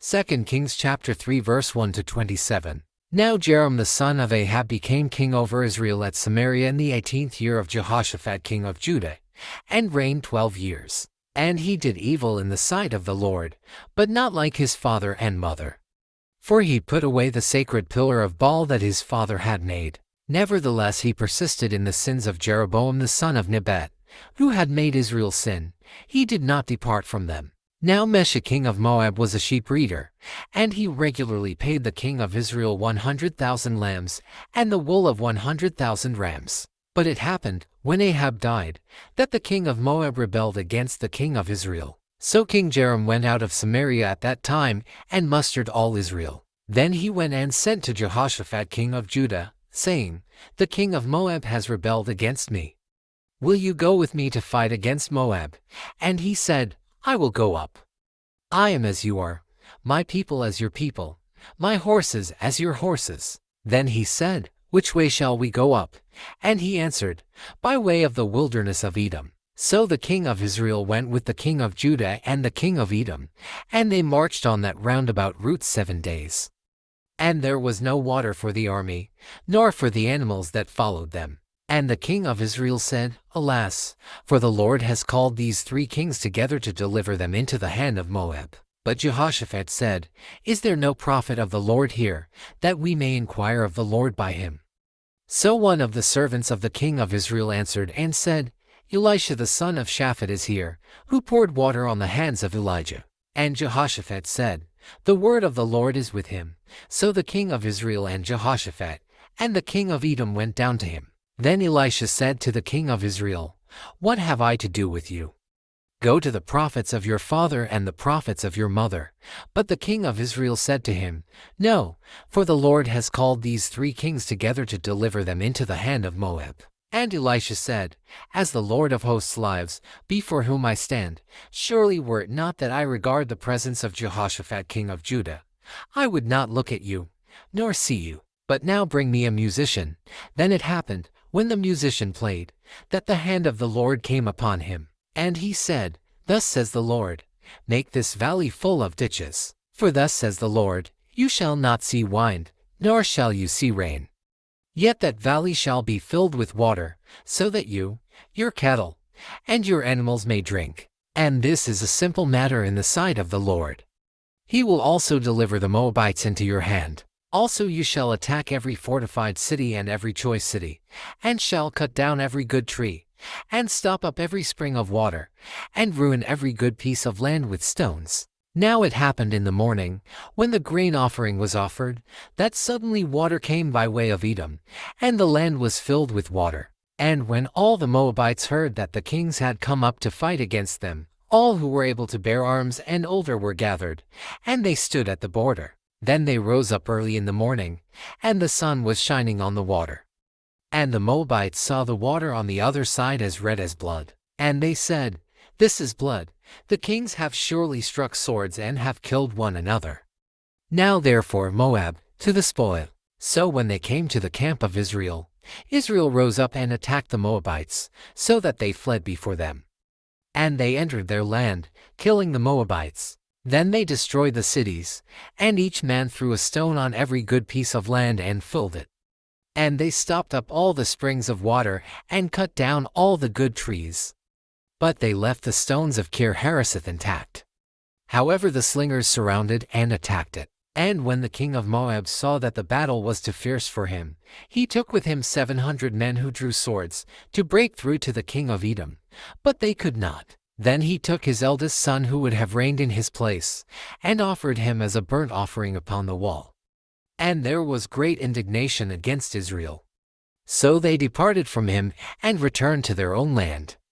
2 Kings chapter 3 verse 1 to 27. Now Jehoram the son of Ahab became king over Israel at Samaria in the 18th year of Jehoshaphat king of Judah, and reigned 12 years. And he did evil in the sight of the Lord, but not like his father and mother. For he put away the sacred pillar of Baal that his father had made. Nevertheless he persisted in the sins of Jeroboam the son of Nebat, who had made Israel sin. He did not depart from them. Now Mesha king of Moab was a sheep breeder, and he regularly paid the king of Israel 100,000 lambs, and the wool of 100,000 rams. But it happened, when Ahab died, that the king of Moab rebelled against the king of Israel. So King Jehoram went out of Samaria at that time, and mustered all Israel. Then he went and sent to Jehoshaphat king of Judah, saying, The king of Moab has rebelled against me. Will you go with me to fight against Moab? And he said, I will go up. I am as you are, my people as your people, my horses as your horses. Then he said, Which way shall we go up? And he answered, By way of the wilderness of Edom. So the king of Israel went with the king of Judah and the king of Edom, and they marched on that roundabout route 7 days. And there was no water for the army, nor for the animals that followed them. And the king of Israel said, Alas, for the Lord has called these 3 kings together to deliver them into the hand of Moab. But Jehoshaphat said, Is there no prophet of the Lord here, that we may inquire of the Lord by him? So one of the servants of the king of Israel answered and said, Elisha the son of Shaphat is here, who poured water on the hands of Elijah. And Jehoshaphat said, The word of the Lord is with him. So the king of Israel and Jehoshaphat, and the king of Edom went down to him. Then Elisha said to the king of Israel, What have I to do with you? Go to the prophets of your father and the prophets of your mother. But the king of Israel said to him, No, for the Lord has called these 3 kings together to deliver them into the hand of Moab. And Elisha said, As the Lord of hosts lives, before whom I stand, surely were it not that I regard the presence of Jehoshaphat king of Judah, I would not look at you, nor see you. But now bring me a musician. Then it happened, when the musician played, that the hand of the Lord came upon him. And he said, Thus says the Lord, Make this valley full of ditches. For thus says the Lord, You shall not see wind, nor shall you see rain. Yet that valley shall be filled with water, so that you, your cattle, and your animals may drink. And this is a simple matter in the sight of the Lord. He will also deliver the Moabites into your hand. Also you shall attack every fortified city and every choice city, and shall cut down every good tree, and stop up every spring of water, and ruin every good piece of land with stones. Now it happened in the morning, when the grain offering was offered, that suddenly water came by way of Edom, and the land was filled with water. And when all the Moabites heard that the kings had come up to fight against them, all who were able to bear arms and older were gathered, and they stood at the border. Then they rose up early in the morning, and the sun was shining on the water. And the Moabites saw the water on the other side as red as blood. And they said, This is blood. The kings have surely struck swords and have killed one another. Now therefore Moab, to the spoil. So when they came to the camp of Israel, Israel rose up and attacked the Moabites, so that they fled before them. And they entered their land, killing the Moabites. Then they destroyed the cities, and each man threw a stone on every good piece of land and filled it. And they stopped up all the springs of water, and cut down all the good trees. But they left the stones of Kir Hareseth intact. However the slingers surrounded and attacked it. And when the king of Moab saw that the battle was too fierce for him, he took with him 700 men who drew swords, to break through to the king of Edom. But they could not. Then he took his eldest son who would have reigned in his place, and offered him as a burnt offering upon the wall. And there was great indignation against Israel. So they departed from him, and returned to their own land.